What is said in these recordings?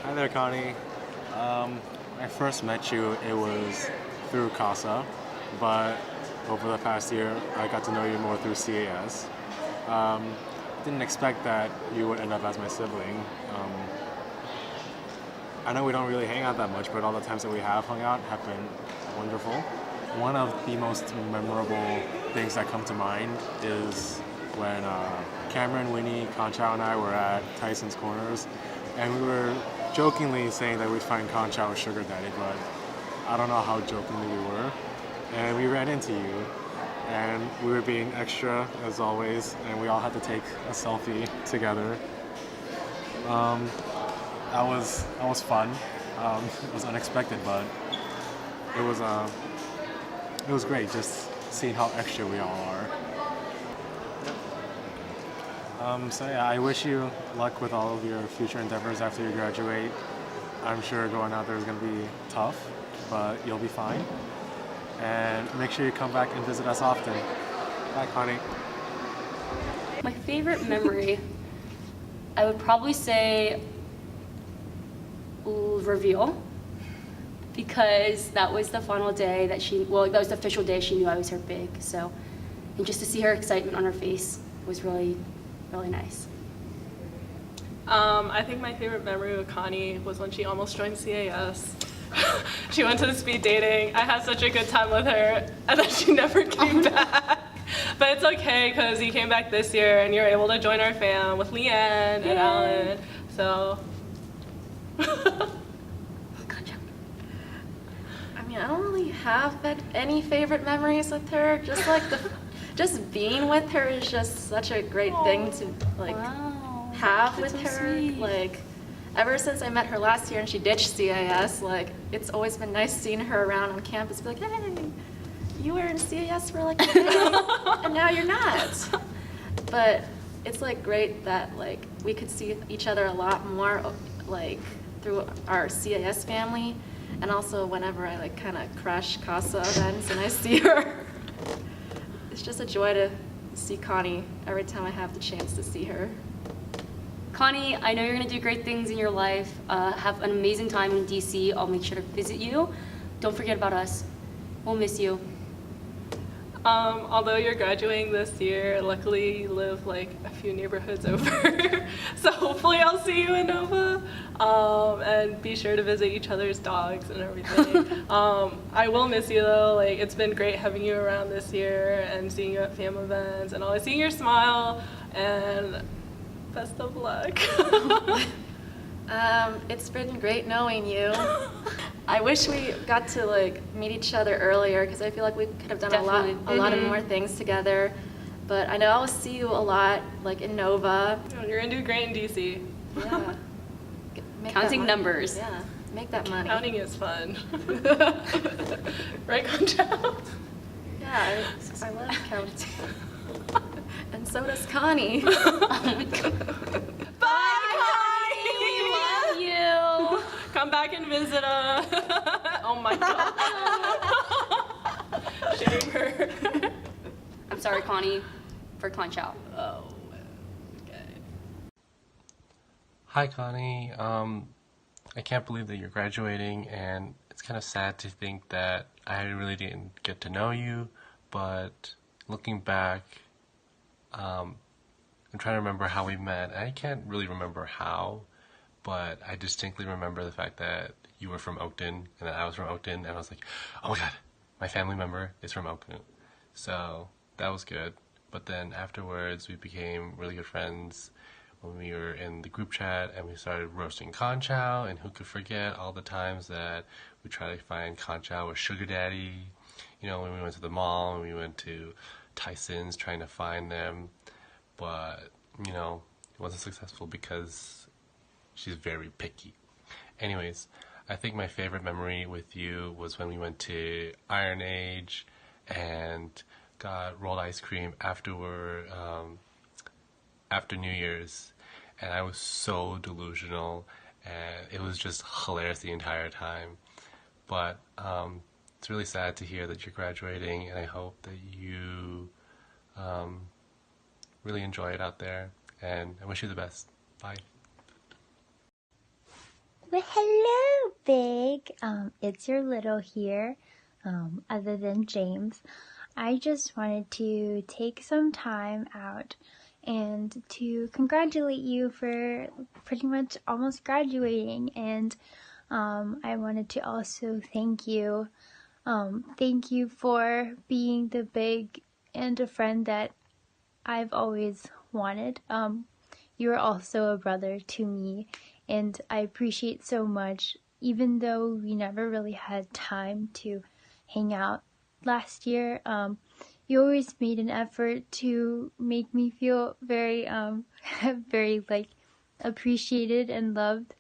Hi there, Connie. I first met you, it was through CASA, but over the past year, I got to know you more through CAS. Um, didn't expect that you would end up as my sibling. I know we don't really hang out that much, but all the times that we have hung out have been wonderful. One of the most memorable things that come to mind is when Cameron, Winnie, Conchow, and I were at Tyson's Corners, and we were jokingly saying that we'd find Conchow a sugar daddy, but I don't know how jokingly we were. And we ran into you, and we were being extra as always, and we all had to take a selfie together. That was fun. It was unexpected, but it was great just seeing how extra we all are. So yeah, I wish you luck with all of your future endeavors after you graduate. I'm sure going out there is going to be tough, but you'll be fine. And make sure you come back and visit us often. Bye, Connie. My favorite memory, I would probably say reveal, because that was the final day that that was the official day she knew I was her big. So, and just to see her excitement on her face was really, really nice. I think my favorite memory with Connie was when she almost joined CAS. She went to the speed dating. I had such a good time with her, and then she never came back. But it's okay, because you came back this year, and you're able to join our fam with Leanne and Alan. So. I mean, I don't really have any favorite memories with her. Just being with her is just such a great thing to have with That's so her. sweet. Like, ever since I met her last year and she ditched CAS, like, it's always been nice seeing her around on campus. Be like, hey, you were in CAS for like a day, and now you're not. But it's like great that like we could see each other a lot more, like through our CAS family, and also whenever I like kind of crash CASA events and I see her. It's just a joy to see Connie every time I have the chance to see her. Connie, I know you're going to do great things in your life. Have an amazing time in DC. I'll make sure to visit you. Don't forget about us. We'll miss you. Although you're graduating this year, luckily you live like a few neighborhoods over. So hopefully I'll see you in Nova. And be sure to visit each other's dogs and everything. I will miss you though. Like, it's been great having you around this year and seeing you at fam events and always seeing your smile, and best of luck. It's been great knowing you. I wish we got to like meet each other earlier, because I feel like we could have done a lot of more things together. But I know I'll see you a lot, like in Nova. You're gonna do great in DC. Yeah. Make that Counting money. numbers. Yeah, make that money. Counting is fun. Right, Conchow? Yeah, I love counting. And so does Connie. Love you. Come back and visit us. Oh my god. Shame her. I'm sorry, Connie, for Conchow. Oh, okay. Hi, Connie. I can't believe that you're graduating, and it's kind of sad to think that I really didn't get to know you, but looking back, I'm trying to remember how we met. I can't really remember how, but I distinctly remember the fact that you were from Oakton and that I was from Oakton, and I was like, oh my god, my family member is from Oakton. So that was good. But then afterwards, we became really good friends when we were in the group chat and we started roasting Conchow, and who could forget all the times that we tried to find Conchow a sugar daddy, you know, when we went to the mall and we went to Tyson's trying to find them, but, you know, it wasn't successful because she's very picky. Anyways, I think my favorite memory with you was when we went to Iron Age and got rolled ice cream after New Year's, and I was so delusional, and it was just hilarious the entire time. But it's really sad to hear that you're graduating, and I hope that you really enjoy it out there, and I wish you the best. Bye. Well, hello, Big. It's your little here, other than James. I just wanted to take some time out and to congratulate you for pretty much almost graduating. And I wanted to also thank you. Thank you for being the big and a friend that I've always wanted. You are also a brother to me, and I appreciate so much, even though we never really had time to hang out last year. You always made an effort to make me feel very, very like appreciated and loved.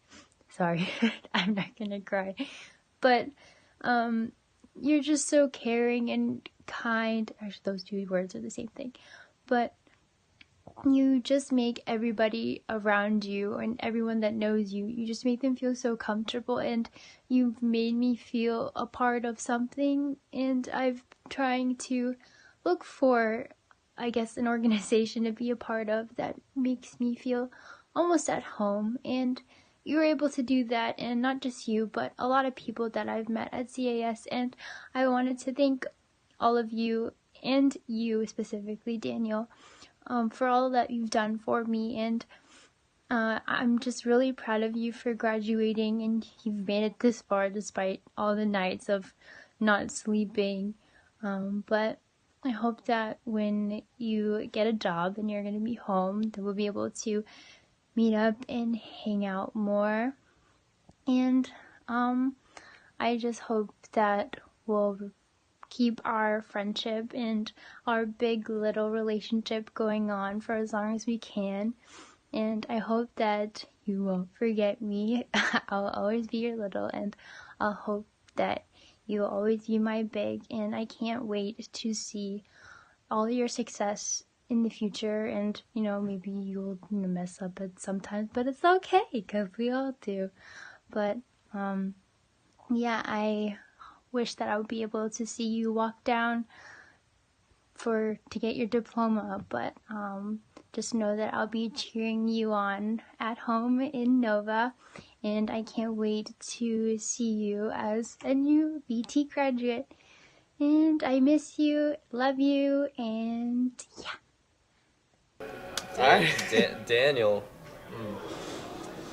Sorry, I'm not gonna cry, but you're just so caring and kind. Actually, those two words are the same thing, but you just make everybody around you and everyone that knows you, you just make them feel so comfortable, and you've made me feel a part of something. And I've trying to look for, I guess, an organization to be a part of that makes me feel almost at home. And you were able to do that, and not just you, but a lot of people that I've met at CAS. And I wanted to thank all of you, and you specifically, Daniel, for all that you've done for me. And I'm just really proud of you for graduating, and you've made it this far despite all the nights of not sleeping. But I hope that when you get a job and you're going to be home, that we'll be able to meet up and hang out more. And I just hope that we'll keep our friendship and our big little relationship going on for as long as we can. And I hope that you won't forget me. I'll always be your little, and I'll hope that you'll always be my big. And I can't wait to see all your success in the future. And, you know, maybe you'll mess up at sometimes, but it's okay, because we all do. But, yeah, I wish that I would be able to see you walk down to get your diploma, but just know that I'll be cheering you on at home in Nova, and I can't wait to see you as a new BT graduate. And I miss you, love you, and yeah. Daniel.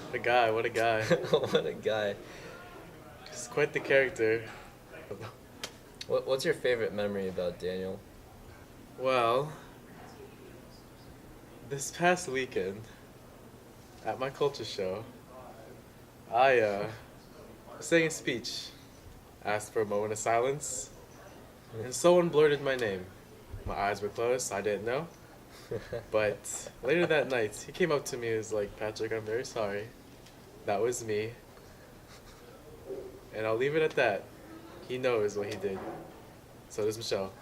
What a guy, what a guy. What a guy. He's quite the character. What's your favorite memory about Daniel? Well, this past weekend, at my culture show, I sang a speech, asked for a moment of silence, and someone blurted my name. My eyes were closed, I didn't know. But later that night, he came up to me and was like, "Patrick, I'm very sorry. That was me." And I'll leave it at that. He knows what he did. So does Michelle.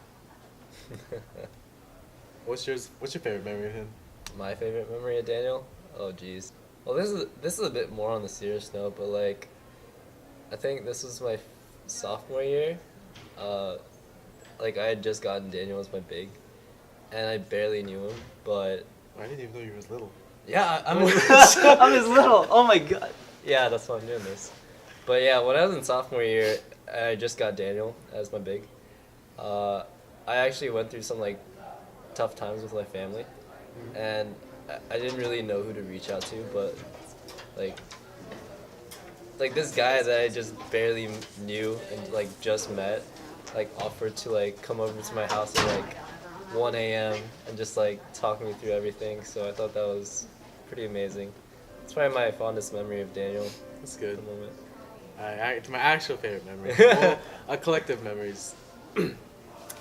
What's your favorite memory of him? My favorite memory of Daniel? Oh geez. Well, this is a bit more on the serious note, but like, I think this was my sophomore year. Like I had just gotten Daniel as my big, and I barely knew him, but I didn't even know you were as little. yeah, I'm as little. Oh my god. Yeah, that's why I'm doing this. But yeah, when I was in sophomore year, I just got Daniel as my big. I actually went through some like tough times with my family, and I didn't really know who to reach out to, but like this guy that I just barely knew and like just met, like offered to like come over to my house at like 1 a.m. and just like talk me through everything. So I thought that was pretty amazing. It's probably my fondest memory of Daniel. That's good. At the moment. It's my actual favorite memory. Well, collective memories.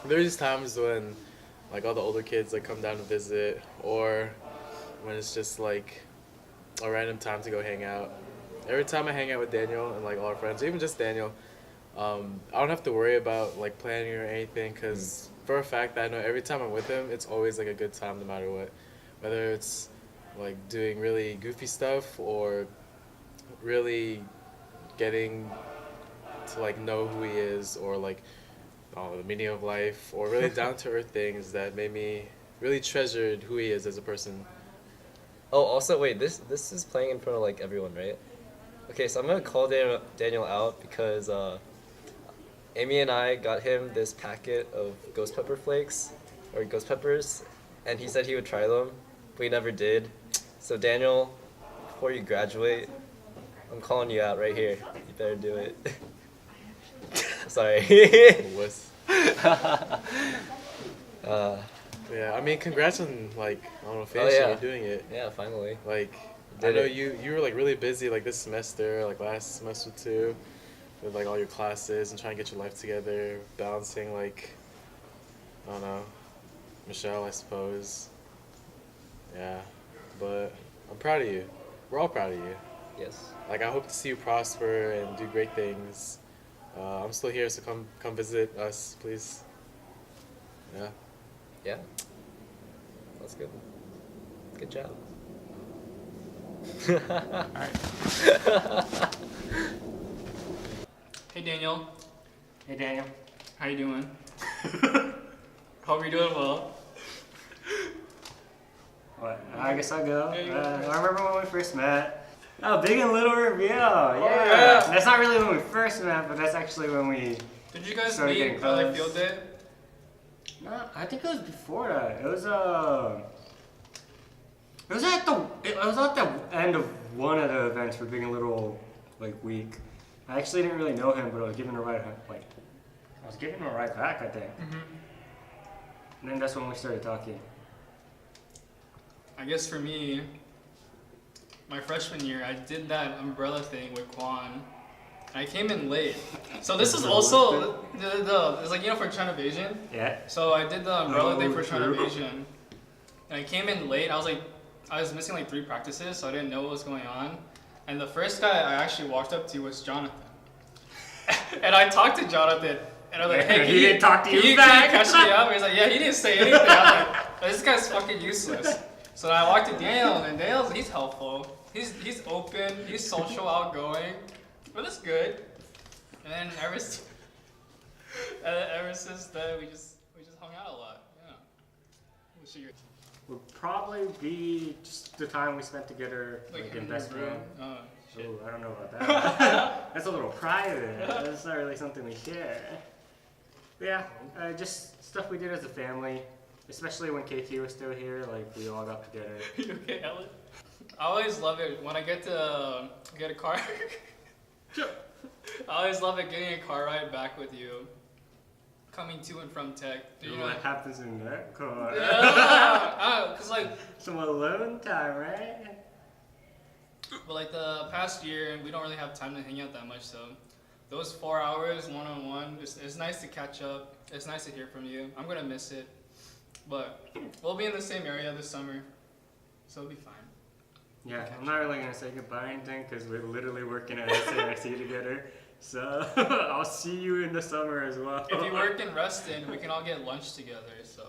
There's times when like all the older kids like come down to visit, or when it's just like a random time to go hang out. Every time I hang out with Daniel and like all our friends, or even just Daniel, I don't have to worry about like planning or anything, because for a fact that I know every time I'm with him, it's always like a good time no matter what. Whether it's like doing really goofy stuff or really getting to like know who he is, or like the meaning of life, or really down to earth things that made me really treasured who he is as a person. Oh, also wait, this is playing in front of like everyone, right? Okay, so I'm gonna call Daniel out because Amy and I got him this packet of ghost pepper flakes, or ghost peppers, and he said he would try them, but he never did. So Daniel, before you graduate, I'm calling you out right here. You better do it. Sorry. Wuss. uh, Yeah, I mean, congrats on like I don't know, oh finishing yeah, and doing it. yeah, finally. Like, I Did know it. you were like really busy like this semester, like last semester too, with like all your classes and trying to get your life together, balancing like I don't know, Michelle, I suppose. Yeah, but I'm proud of you. We're all proud of you. Yes. Like, I hope to see you prosper and do great things. I'm still here, so come visit us, please. Yeah. Yeah. That's good. Good job. Hey Daniel, Hey Daniel. how you doing? Hope you're doing well. What? I guess I'll go. Yeah, you go first. I remember when we first met. Oh, big and little reveal. Yeah. yeah. That's not really when we first met, but that's actually when we. Did you guys Started meet getting at like close. field day? No, I think it was before that. It was It was at the end of one of the events for Big and Little like week. I actually didn't really know him, but I was giving him a ride back, I think. And then that's when we started talking. I guess for me, my freshman year, I did that umbrella thing with Quan. I came in late. So this is also it's like, you know, for China Invasion. Yeah. So I did the umbrella thing for China true. Invasion. And I came in late. I was missing like 3 practices, so I didn't know what was going on. And the first guy I actually walked up to was Jonathan. And I talked to Jonathan, and I was like, hey, He didn't talk to you can you back? catch me up? He's like, yeah, he didn't say anything. I was like, this guy's fucking useless. So then I walked to Daniel, and he's helpful. He's open, he's social, outgoing, but it's good. And then ever since then, we just hung out a lot. Yeah. What's your Would probably be just the time we spent together, like in in best your room? room. Oh, shit. Oh, I don't know about that. That's a little private. That's not really something we share. But yeah, just stuff we did as a family, especially when KT was still here. Like we all got together. You okay, Ellen? I always love it when I get to get a car. I always love it getting a car ride back with you, coming to and from tech. You know, What happens in that car? cause like, Some alone time, right? but like the past year, we don't really have time to hang out that much. So those 4 hours one-on-one, it's nice to catch up. It's nice to hear from you. I'm gonna miss it, but we'll be in the same area this summer, so it'll be fine. Yeah, I'm not really gonna say goodbye or anything because we're literally working at SAIC together. So I'll see you in the summer as well. If you work in Reston, we can all get lunch together. So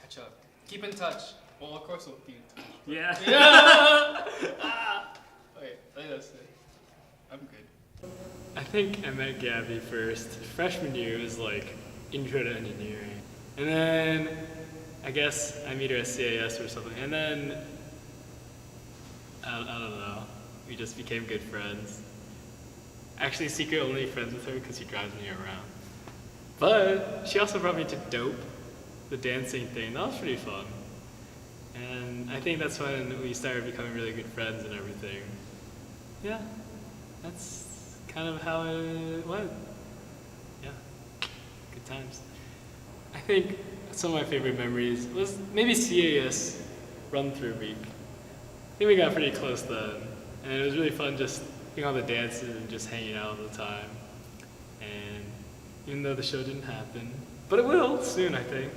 catch up. Keep in touch. Well, of course we'll be in touch. Yeah. Okay, I think that's it. I'm good. I think I met Gabby first. Freshman year was like intro to engineering. And then I guess I meet her at CAS or something. And then I don't know. We just became good friends. Actually, secret only friends with her because she drives me around. But she also brought me to Dope, the dancing thing. That was pretty fun. And I think that's when we started becoming really good friends and everything. Yeah, that's kind of how it went. Yeah, good times. I think some of my favorite memories was maybe CAS run-through week. I think we got pretty close then, and it was really fun just doing all the dances and just hanging out all the time. And even though the show didn't happen, but it will soon, I think.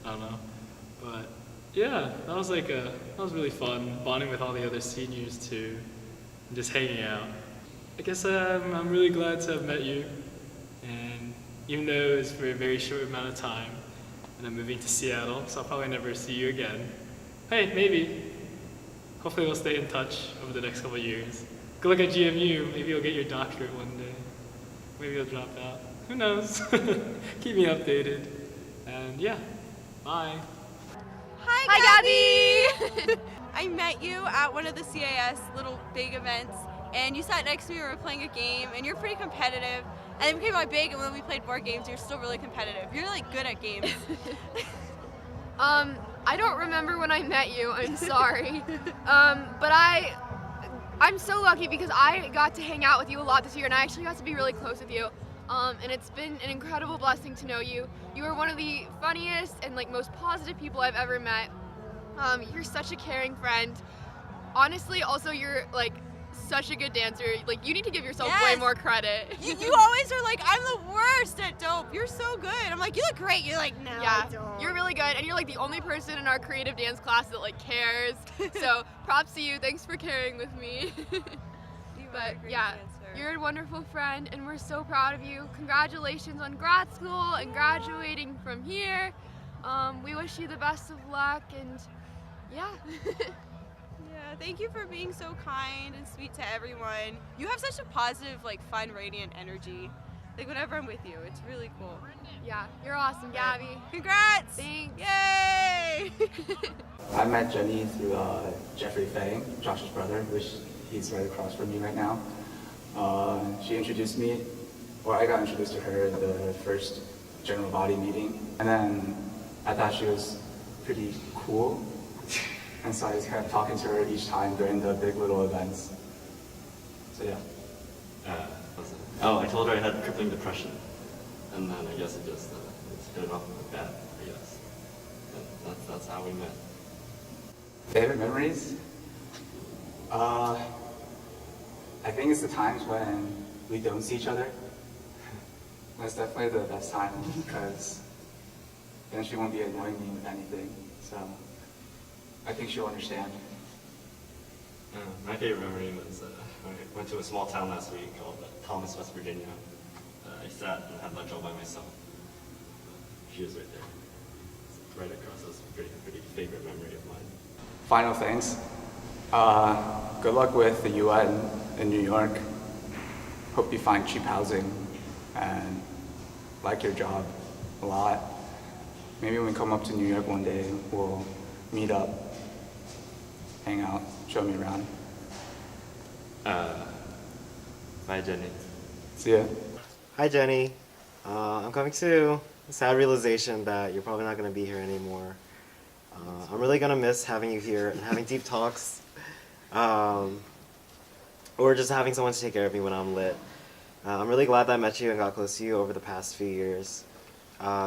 I don't know, but yeah, that was really fun bonding with all the other seniors too, and just hanging out. I guess I'm really glad to have met you, and even though it was for a very short amount of time, and I'm moving to Seattle, so I'll probably never see you again. Hey, maybe. Hopefully we'll stay in touch over the next couple of years. Good luck at GMU. Maybe you'll get your doctorate one day. Maybe you'll drop out. Who knows? Keep me updated. And yeah, bye. Hi, Gabby! I met you at one of the CAS little big events, and you sat next to me. We were playing a game, and you're pretty competitive. And then we became my big, and when we played board games, you're still really competitive. You're like good at games. I don't remember when I met you. I'm sorry. But I'm so lucky because I got to hang out with you a lot this year, and I actually got to be really close with you. And it's been an incredible blessing to know you. You are one of the funniest and like most positive people I've ever met. You're such a caring friend. Honestly, also you're like such a good dancer. Like you need to give yourself way Yes. more credit. You always are like, I'm the worst at dope. You're so good. I'm like, you look great. You're like, no, Yeah, I don't. you're really good, and you're like the only person in our creative dance class that like cares. So props to you. Thanks for caring with me. But yeah, you're a wonderful friend, and we're so proud of you. Congratulations on grad school and graduating from here. We wish you the best of luck, and yeah. Yeah, thank you for being so kind and sweet to everyone. You have such a positive, like, fun, radiant energy. Like, whenever I'm with you, it's really cool. Yeah, you're awesome, Gabby. Congrats! Thanks. Yay! I met Jenny through Jeffrey Fang, Josh's brother, which he's right across from me right now. She introduced me, or I got introduced to her at the first general body meeting. And then I thought she was pretty cool. And so I just kept talking to her each time during the big little events. So yeah. I told her I had crippling depression. And then I guess it just hit it off like that, I guess. And that's how we met. Favorite memories? I think it's the times when we don't see each other. That's definitely the best time because then she won't be annoying me with anything. So I think she'll understand. My favorite memory was I went to a small town last week called Thomas, West Virginia. I sat and had lunch all by myself. She was right there. It's right across. That's a pretty favorite memory of mine. Final things. Good luck with the UN in New York. Hope you find cheap housing and like your job a lot. Maybe when we come up to New York one day, we'll meet up, hang out, show me around. Bye, Jenny. See ya. Hi, Jenny. I'm coming to a sad realization that you're probably not going to be here anymore. I'm really going to miss having you here and having deep talks. Or just having someone to take care of me when I'm lit. I'm really glad that I met you and got close to you over the past few years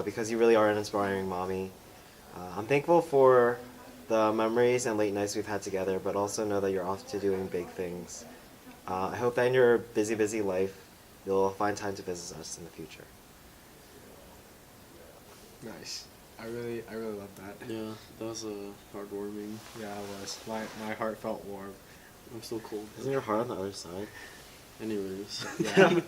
because you really are an inspiring mommy. I'm thankful for the memories and late nights we've had together, but also know that you're off to doing big things. I hope that in your busy life, you'll find time to visit us in the future. Nice. I really love that. Yeah, that was heartwarming. Yeah, it was. My heart felt warm. I'm so cold. Isn't your heart on the other side? Anyways. Yeah.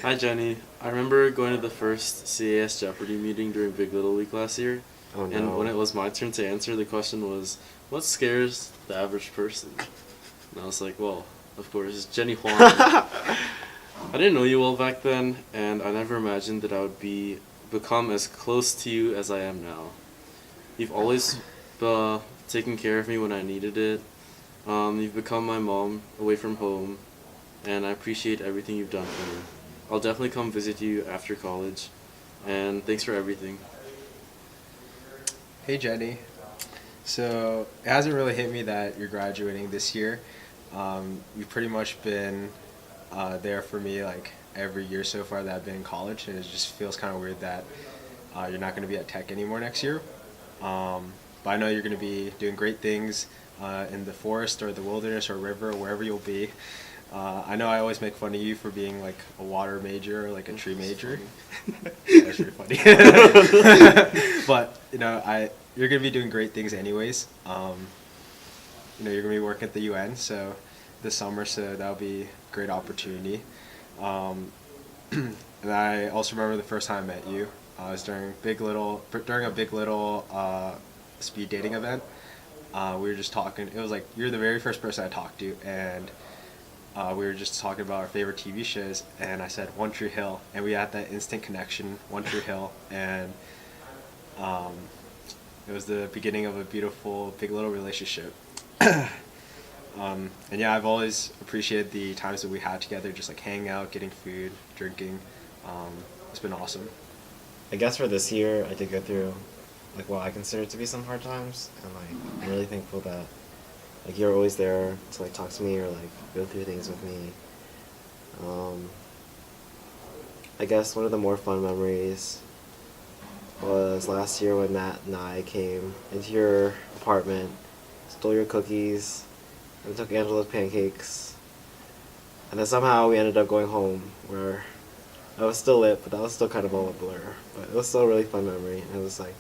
Hi, Jenny. I remember going to the first CAS Jeopardy meeting during Big Little Week last year. Oh, no. And when it was my turn to answer, the question was, what scares the average person? And I was like, well, of course, it's Jenny Huang. I didn't know you well back then, and I never imagined that I would become as close to you as I am now. You've always taken care of me when I needed it. You've become my mom away from home, and I appreciate everything you've done for me. I'll definitely come visit you after college, and thanks for everything. Hey, Jenny. So it hasn't really hit me that you're graduating this year. You've pretty much been there for me like every year so far that I've been in college, and it just feels kind of weird that you're not going to be at Tech anymore next year. But I know you're going to be doing great things in the forest or the wilderness or river or wherever you'll be. I know I always make fun of you for being like a water major or like a tree major. Yeah, that's pretty funny. But you're gonna be doing great things anyways. You're gonna be working at the UN this summer, so that'll be a great opportunity. And I also remember the first time I met you. I was during a big little speed dating event. We were just talking. It was like you're the very first person I talked to, and we were just talking about our favorite TV shows, and I said One Tree Hill, and we had that instant connection, One Tree Hill, and it was the beginning of a beautiful Big Little relationship. And yeah, I've always appreciated the times that we had together, just like hanging out, getting food, drinking. It's been awesome. I guess for this year, I did go through like what I consider to be some hard times, and like I'm really thankful that like you're always there to like talk to me or like go through things with me. I guess one of the more fun memories was last year when Matt and I came into your apartment, stole your cookies, and took Angela's pancakes, and then somehow we ended up going home where I was still lit, but that was still kind of all a blur. But it was still a really fun memory. And it was like,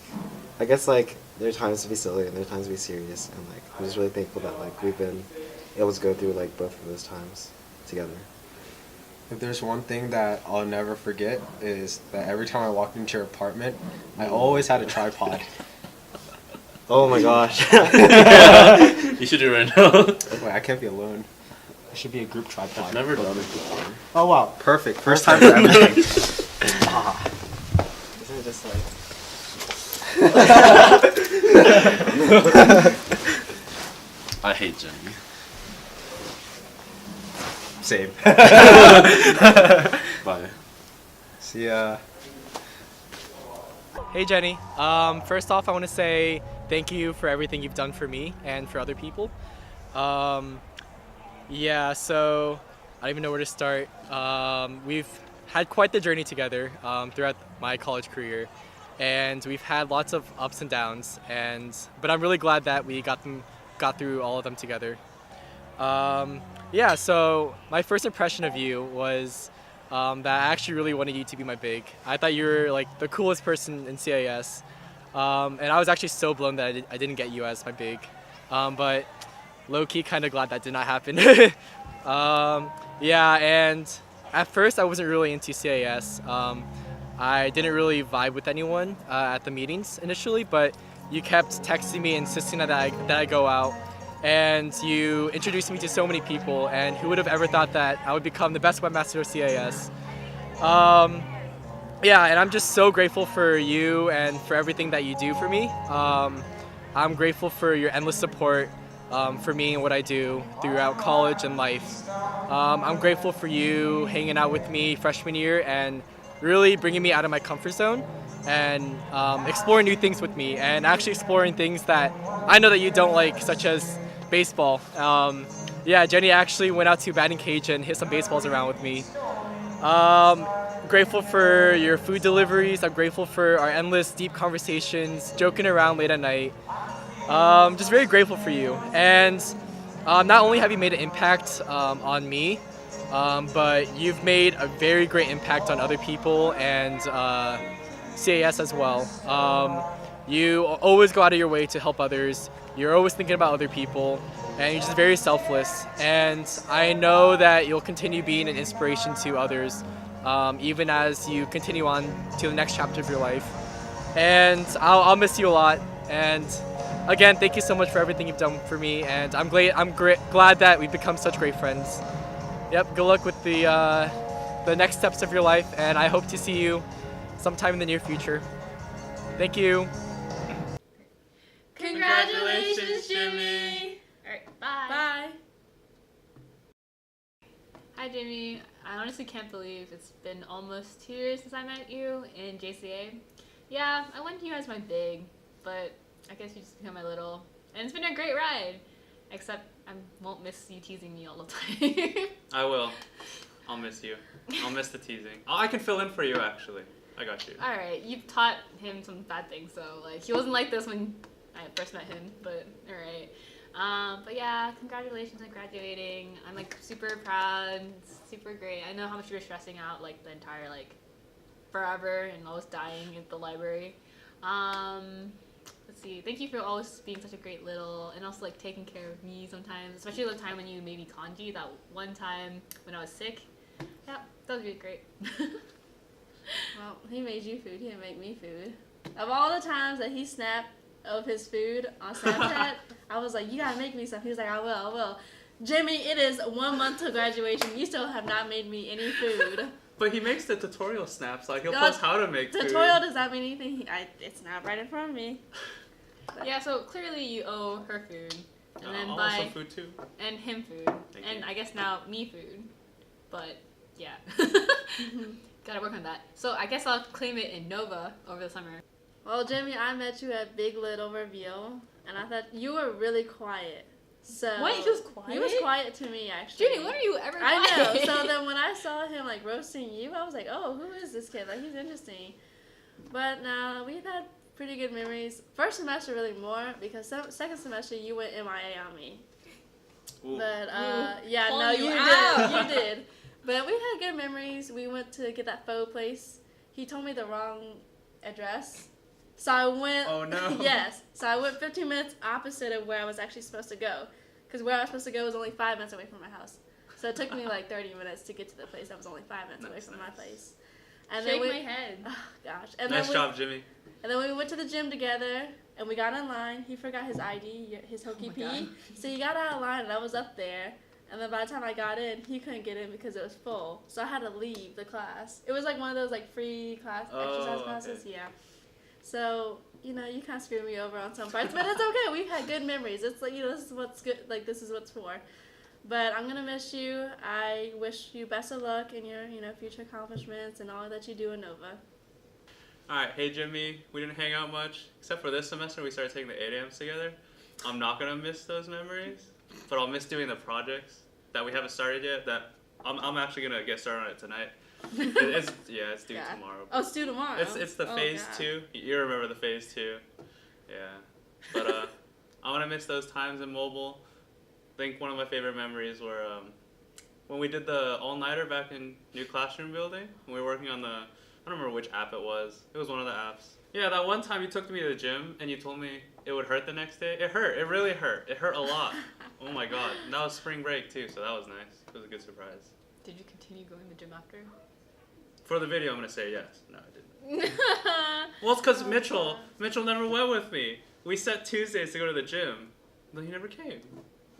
I guess like there are times to be silly and there are times to be serious, and like I'm just really thankful that like we've been able to go through like both of those times together. If there's one thing that I'll never forget is that every time I walked into your apartment, I always had a tripod. Oh my gosh. You should do it right now. Wait, I can't be alone. It should be a group tripod. I've never done it before. Oh wow, perfect. First time for everything. Isn't it just like... I hate Jenny. Same. Bye. See ya. Hey Jenny. First off, I want to say thank you for everything you've done for me and for other people. Yeah, so I don't even know where to start. We've had quite the journey together throughout my college career, and we've had lots of ups and downs. But I'm really glad that we got through all of them together. Yeah, so my first impression of you was that I actually really wanted you to be my big. I thought you were like the coolest person in CAS, and I was actually so blown that I didn't get you as my big. But low-key kind of glad that did not happen. Yeah, and at first I wasn't really into CAS. I didn't really vibe with anyone at the meetings initially, but you kept texting me, insisting that I go out. And you introduced me to so many people, and who would have ever thought that I would become the best webmaster of CAS. Yeah, and I'm just so grateful for you and for everything that you do for me. I'm grateful for your endless support for me and what I do throughout college and life. I'm grateful for you hanging out with me freshman year and really bringing me out of my comfort zone and exploring new things with me, and actually exploring things that I know that you don't like, such as baseball. Yeah, Jenny actually went out to batting cage and hit some baseballs around with me. Grateful for your food deliveries. I'm grateful for our endless deep conversations, joking around late at night. Just very grateful for you. And not only have you made an impact on me, but you've made a very great impact on other people and CAS as well. You always go out of your way to help others. You're always thinking about other people, and you're just very selfless. And I know that you'll continue being an inspiration to others, even as you continue on to the next chapter of your life. And I'll miss you a lot. And again, thank you so much for everything you've done for me. And I'm glad that we've become such great friends. Yep. Good luck with the next steps of your life, and I hope to see you sometime in the near future. Thank you. Congratulations, Jimmy! Alright, bye. Bye. Hi, Jimmy. I honestly can't believe it's been almost 2 years since I met you in JCA. Yeah, I went to you as my big, but I guess you just become my little. And it's been a great ride. Except I won't miss you teasing me all the time. I will. I'll miss you. I'll miss the teasing. I can fill in for you, actually. I got you. Alright, you've taught him some bad things, so like he wasn't like this when I first met him, but alright. But yeah, congratulations on graduating. I'm like super proud. It's super great. I know how much you were stressing out like the entire like forever and always dying at the library. Let's see. Thank you for always being such a great little, and also like taking care of me sometimes, especially the time when you made me kanji. That one time when I was sick. Yeah, that was really great. Well, he made you food. He didn't make me food. Of all the times that he snapped of his food on Snapchat, I was like, you gotta make me some. He was like, I will. Jimmy, it is 1 month to graduation. You still have not made me any food. But he makes the tutorial snaps. Like, he'll post how to make food. Tutorial does not mean anything. It's not right in front of me. Yeah, so clearly you owe her food. and then I'll buy have some food too. and him food, Thank and you. I guess now me food. But yeah, Mm-hmm. gotta work on that. So I guess I'll claim it in Nova over the summer. Well, Jimmy, I met you at Big Little Reveal, and I thought you were really quiet. So What? He was quiet? He was quiet to me, actually. Jimmy, when are you ever I know. quiet? So then when I saw him like roasting you, I was like, oh, who is this kid? Like, he's interesting. But now we've had pretty good memories. First semester really more because second semester you went MIA on me. Ooh. But Ooh, yeah, no, calling you you did. out. You did. But we had good memories. We went to get that pho place. He told me the wrong address. So I went. Oh, no. Yes. So I went 15 minutes opposite of where I was actually supposed to go. Because where I was supposed to go was only 5 minutes away from my house. So it took me like 30 minutes to get to the place that was only 5 minutes away from my place. And Shake then my head. Oh, gosh. And Nice then job, Jimmy. And then we went to the gym together, and we got in line. He forgot his ID, his Hokey my P. God. So he got out of line, and I was up there. And then by the time I got in, he couldn't get in because it was full. So I had to leave the class. It was like one of those like free exercise classes. Okay. Yeah. So, you know, you kind of screwed me over on some parts, but it's okay. We've had good memories. It's like, you know, this is what's good. Like, this is what's for. But I'm going to miss you. I wish you best of luck in your, you know, future accomplishments and all that you do in Nova. Alright, hey Jimmy, we didn't hang out much, except for this semester we started taking the 8 a.m.s together. I'm not going to miss those memories, but I'll miss doing the projects that we haven't started yet, that I'm actually going to get started on it tonight. It's due Yeah. tomorrow. Oh, it's due tomorrow. It's the Oh, phase God. 2. You remember the phase 2. Yeah. But I'm going to miss those times in mobile. I think one of my favorite memories were when we did the all-nighter back in New Classroom Building. And we were working on the, I don't remember which app it was. It was one of the apps. Yeah, that one time you took me to the gym and you told me it would hurt the next day. It hurt. It really hurt. It hurt a lot. Oh my God. And that was spring break too, so that was nice. It was a good surprise. Did you continue going to the gym after? For the video, I'm going to say yes. No, I didn't. Well, it's because Mitchell never went with me. We set Tuesdays to go to the gym, but he never came.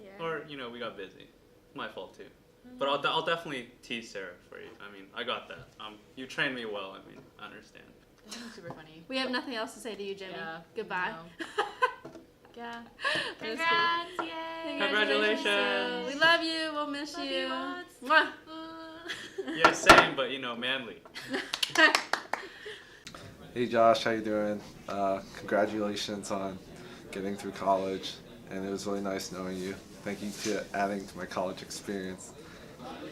Yeah. Or, you know, we got busy. My fault too. But I'll definitely tease Sarah for you. I mean, I got that. You trained me well. I mean, I understand. Super funny. We have nothing else to say to you, Jimmy. Yeah, Goodbye. Yeah. Congrats, yay. Congratulations. We love you. We'll miss Love you. you lots. Mwah. Yeah, same, but you know, manly. Hey Josh, how you doing? Congratulations on getting through college, and it was really nice knowing you. Thank you to adding to my college experience.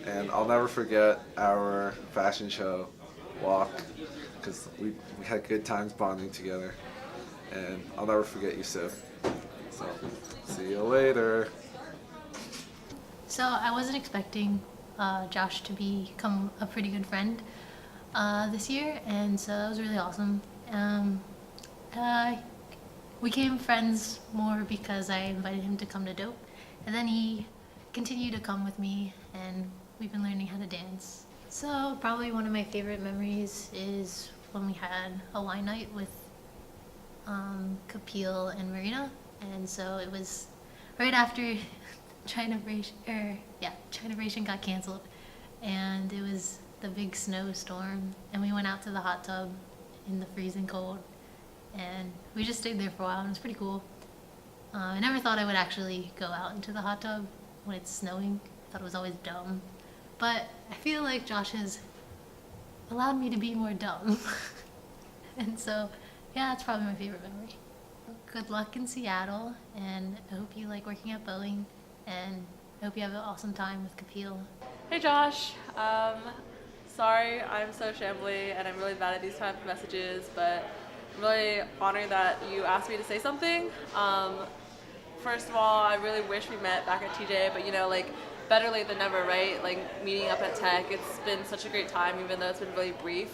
And I'll never forget our fashion show walk, because we had good times bonding together. And I'll never forget you, Sue. So, see you later. So I wasn't expecting Josh to become a pretty good friend this year, and so that was really awesome. We became friends more because I invited him to come to Dope, and then he continued to come with me, and we've been learning how to dance. So probably one of my favorite memories is when we had a wine night with Kapil and Marina, and so it was right after China Vibration got canceled, and it was the big snowstorm, and we went out to the hot tub in the freezing cold, and we just stayed there for a while, and it was pretty cool. I never thought I would actually go out into the hot tub when it's snowing. I thought it was always dumb, but I feel like Josh has allowed me to be more dumb. And so yeah, that's probably my favorite memory. Good luck in Seattle, and I hope you like working at Boeing, and I hope you have an awesome time with Kapil. Hey Josh, sorry I'm so shambly and I'm really bad at these type of messages, but I'm really honored that you asked me to say something. First of all, I really wish we met back at TJ, but you know, like, better late than never, right? Like, meeting up at Tech, it's been such a great time, even though it's been really brief.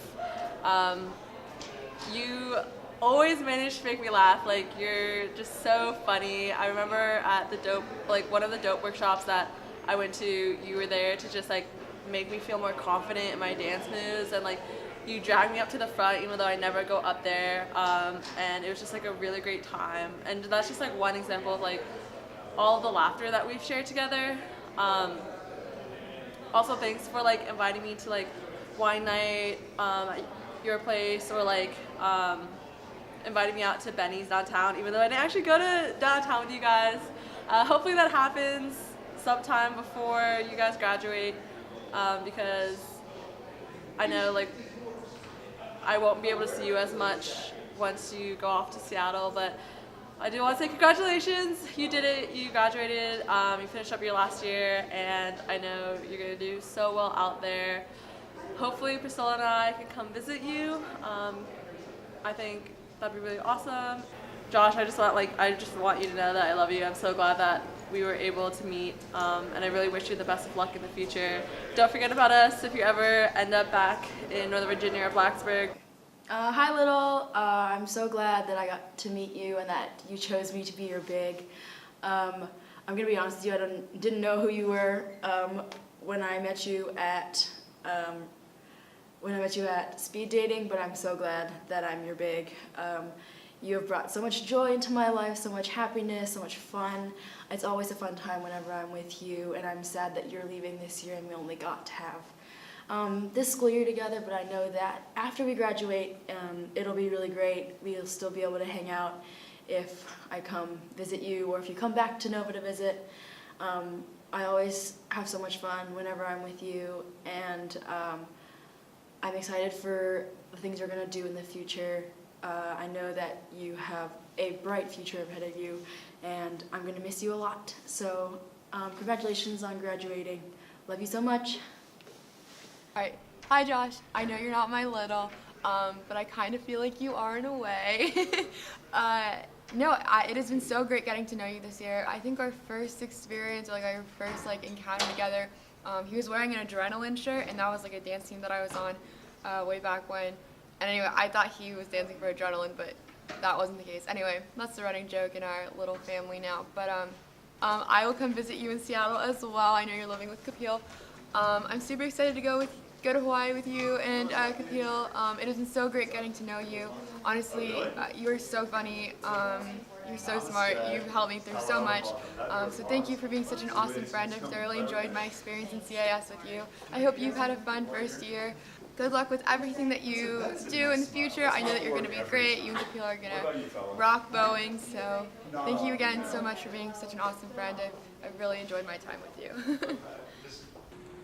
You always manage to make me laugh. Like, you're just so funny. I remember at the Dope, like one of the Dope workshops that I went to, you were there to just like make me feel more confident in my dance moves, and like you dragged me up to the front even though I never go up there, and it was just like a really great time. And that's just like one example of like all of the laughter that we've shared together. Also, thanks for like inviting me to like wine night at your place, or like inviting me out to Benny's downtown, even though I didn't actually go to downtown with you guys. hopefully that happens sometime before you guys graduate, because I know like I won't be able to see you as much once you go off to Seattle, but I do want to say congratulations. You did it. You graduated. You finished up your last year, and I know you're going to do so well out there. Hopefully Priscilla and I can come visit you. I think that'd be really awesome. Josh, I just want you to know that I love you. I'm so glad that we were able to meet, and I really wish you the best of luck in the future. Don't forget about us if you ever end up back in Northern Virginia or Blacksburg. Hi, Little. I'm so glad that I got to meet you and that you chose me to be your big. I'm gonna be honest with you. I didn't know who you were when I met you at speed dating, but I'm so glad that I'm your big. You have brought so much joy into my life, so much happiness, so much fun. It's always a fun time whenever I'm with you, and I'm sad that you're leaving this year and we only got to have this school year together, but I know that after we graduate, it'll be really great. We'll still be able to hang out if I come visit you or if you come back to Nova to visit. I always have so much fun whenever I'm with you, and I'm excited for the things you're going to do in the future. I know that you have a bright future ahead of you, and I'm going to miss you a lot. So congratulations on graduating. Love you so much. Alright, hi Josh. I know you're not my little, but I kind of feel like you are in a way. It has been so great getting to know you this year. I think our first experience, or like our first encounter together, he was wearing an Adrenaline shirt, and that was like a dance team that I was on way back when. And anyway, I thought he was dancing for Adrenaline, but that wasn't the case. Anyway, that's the running joke in our little family now. But I will come visit you in Seattle as well. I know you're living with Kapil. I'm super excited to go to Hawaii with you and Kapil. It has been so great getting to know you. Honestly, you are so funny. You're so smart. You've helped me through so much. So thank you for being such an awesome friend. I've thoroughly enjoyed my experience in CIS with you. I hope you've had a fun first year. Good luck with everything that you do in the future. I know that you're going to be great. You and Kapil are going to rock Boeing. So thank you again so much for being such an awesome friend. I've really enjoyed my time with you.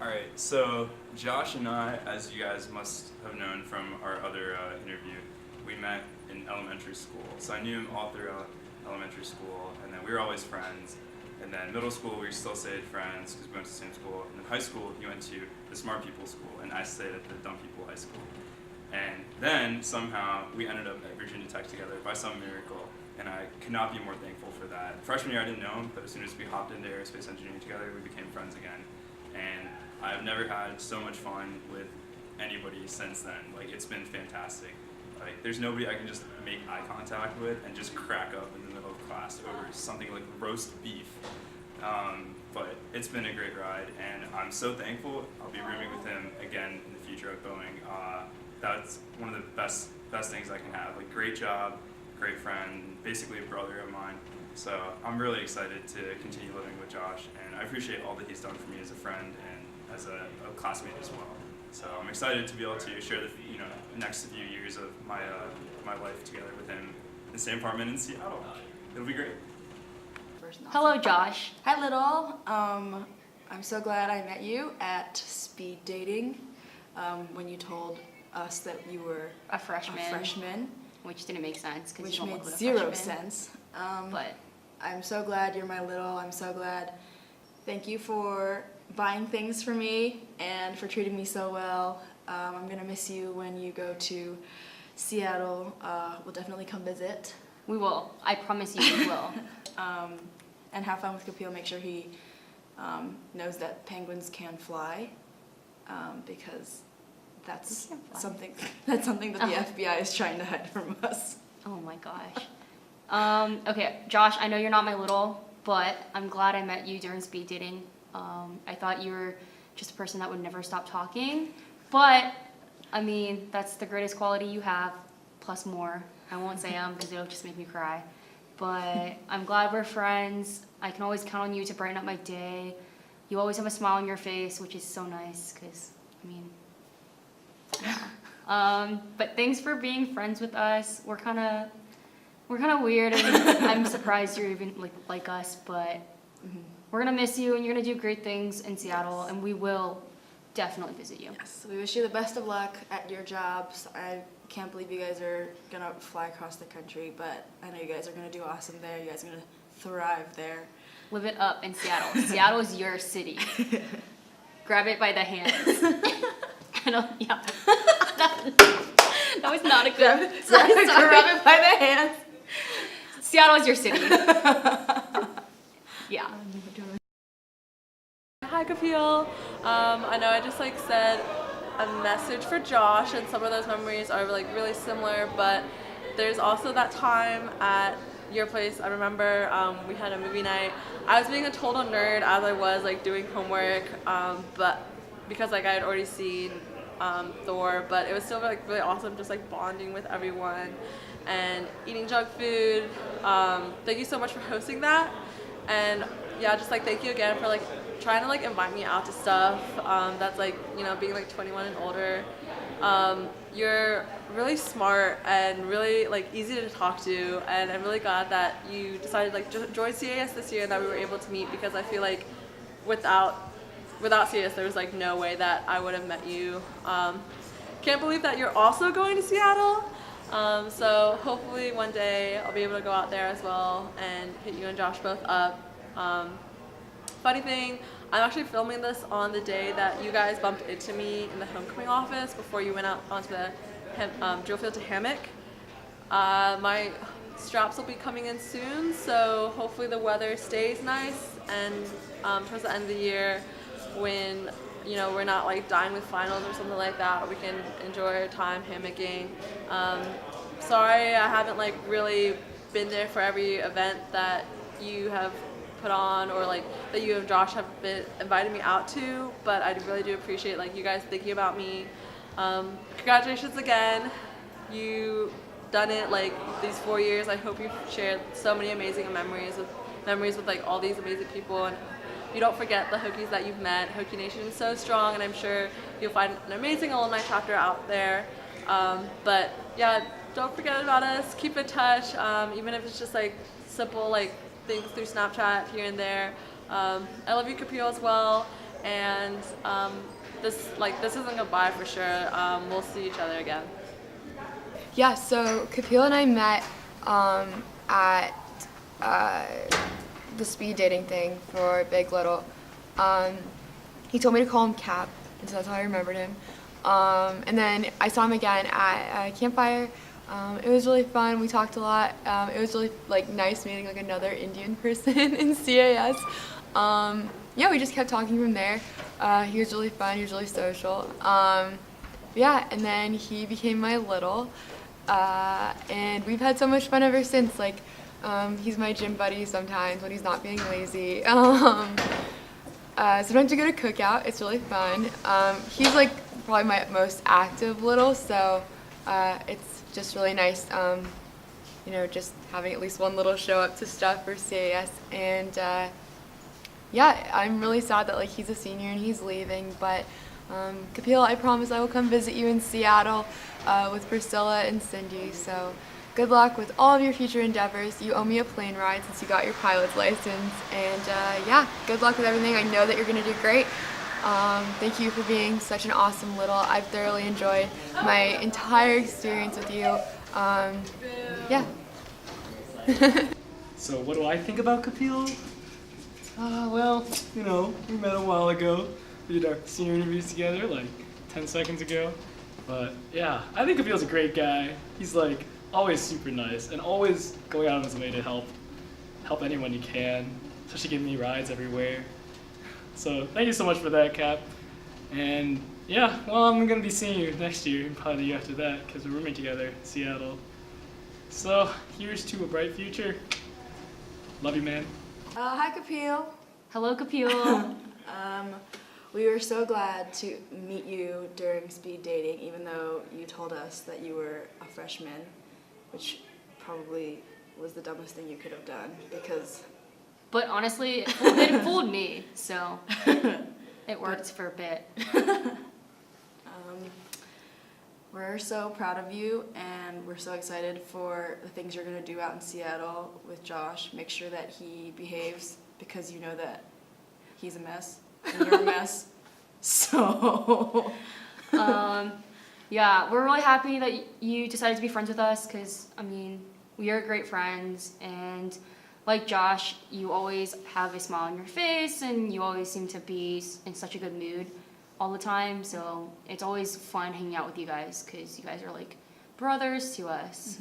Alright, so Josh and I, as you guys must have known from our other interview, we met in elementary school. So I knew him all throughout elementary school, and then we were always friends. And then middle school, we still stayed friends because we went to the same school. And then high school, he went to the smart people school, and I stayed at the dumb people high school. And then somehow we ended up at Virginia Tech together by some miracle, and I could not be more thankful for that. Freshman year, I didn't know him, but as soon as we hopped into aerospace engineering together, we became friends again. And I've never had so much fun with anybody since then. Like, it's been fantastic. Like, there's nobody I can just make eye contact with and just crack up in the middle of class over something like roast beef. But it's been a great ride, and I'm so thankful. I'll be rooming with him again in the future at Boeing. That's one of the best things I can have. Like, great job, great friend, basically a brother of mine. So I'm really excited to continue living with Josh, and I appreciate all that he's done for me as a friend and as a classmate as well. So I'm excited to be able to share the next few years of my life together with him in the same apartment in Seattle. It'll be great. Hello, Josh. Hi, Little. I'm so glad I met you at speed dating when you told us that you were a freshman. Which didn't make sense because which you don't made look like a zero freshman. sense. But I'm so glad you're my little. I'm so glad. Thank you for buying things for me and for treating me so well. I'm gonna miss you when you go to Seattle. We'll definitely come visit. We will. I promise you we will. And have fun with Kapil. Make sure he knows that penguins can fly, because that's something that the FBI is trying to hide from us. Oh my gosh. Okay, Josh, I know you're not my little, but I'm glad I met you during speed dating. I thought you were just a person that would never stop talking, but I mean, that's the greatest quality you have, plus more. I won't say because it'll just make me cry. But I'm glad we're friends. I can always count on you to brighten up my day. You always have a smile on your face, which is so nice, because, I mean, yeah. But thanks for being friends with us. We're kind of weird, and I'm surprised you're even like us, but We're gonna miss you, and you're gonna do great things in Seattle, and we will definitely visit you. Yes, we wish you the best of luck at your jobs. I can't believe you guys are gonna fly across the country, but I know you guys are gonna do awesome there. You guys are gonna thrive there. Live it up in Seattle. Seattle is your city. Grab it by the hands. I don't, yeah. That was not a good. Grab it by the hands. Seattle is your city. Yeah. Hi, Kapil. I know I just like said a message for Josh, and some of those memories are like really similar, but there's also that time at your place. I remember we had a movie night. I was being a total nerd as I was like doing homework, but because like I had already seen Thor, but it was still like really awesome just like bonding with everyone and eating junk food. Thank you so much for hosting that, and yeah, just like thank you again for like trying to like invite me out to stuff that's like, you know, being like 21 and older. You're really smart and really like easy to talk to, and I'm really glad that you decided like to join CAS this year and that we were able to meet, because I feel like without CAS there was like no way that I would have met you. Can't believe that you're also going to Seattle. So hopefully one day I'll be able to go out there as well and hit you and Josh both up. Funny thing, I'm actually filming this on the day that you guys bumped into me in the homecoming office before you went out onto the drill field to hammock. My straps will be coming in soon, so hopefully the weather stays nice, and towards the end of the year when, you know, we're not like dying with finals or something like that, we can enjoy our time hammocking. Sorry I haven't like really been there for every event that you have put on, or like that you and Josh have been inviting me out to, but I really do appreciate like you guys thinking about me. Congratulations again. You done it like these 4 years. I hope you've shared so many amazing memories with like all these amazing people, and you don't forget the Hokies that you've met. Hokie Nation is so strong, and I'm sure you'll find an amazing alumni chapter out there. But yeah, don't forget about us. Keep in touch, even if it's just like simple like things through Snapchat here and there. I love you, Kapil, as well. And this isn't goodbye for sure. We'll see each other again. Yeah, so Kapil and I met at the speed dating thing for Big Little. He told me to call him Cap, and so that's how I remembered him. And then I saw him again at Campfire. It was really fun. We talked a lot. It was really like nice meeting like another Indian person in CAS. Yeah, we just kept talking from there. He was really fun. He was really social. Yeah, and then he became my little, and we've had so much fun ever since. Like, he's my gym buddy sometimes when he's not being lazy. Sometimes we go to cookout. It's really fun. He's like probably my most active little, so it's just really nice, you know, just having at least one little show up to stuff for CAS. And yeah, I'm really sad that like he's a senior and he's leaving, but Kapil, I promise I will come visit you in Seattle with Priscilla and Cindy. So good luck with all of your future endeavors. You owe me a plane ride since you got your pilot's license. And yeah, good luck with everything. I know that you're gonna do great. Thank you for being such an awesome little. I've thoroughly enjoyed my entire experience with you. Yeah. So what do I think about Kapil? Well, you know, we met a while ago. We did our senior interviews together like 10 seconds ago. But yeah, I think Kapil's a great guy. He's like always super nice and always going out of his way to help anyone he can, especially giving me rides everywhere. So thank you so much for that, Cap. And yeah, well, I'm gonna be seeing you next year, probably the year after that, because we're rooming together in Seattle. So here's to a bright future. Love you, man. Hi, Kapil. Hello, Kapil. We were so glad to meet you during speed dating, even though you told us that you were a freshman, which probably was the dumbest thing you could have done, because... But honestly, it fooled me, so it worked for a bit. We're so proud of you, and we're so excited for the things you're going to do out in Seattle with Josh. Make sure that he behaves because you know that he's a mess and you're a mess. So, yeah, we're really happy that you decided to be friends with us because, I mean, we are great friends. And like Josh, you always have a smile on your face and you always seem to be in such a good mood all the time. So it's always fun hanging out with you guys because you guys are like brothers to us.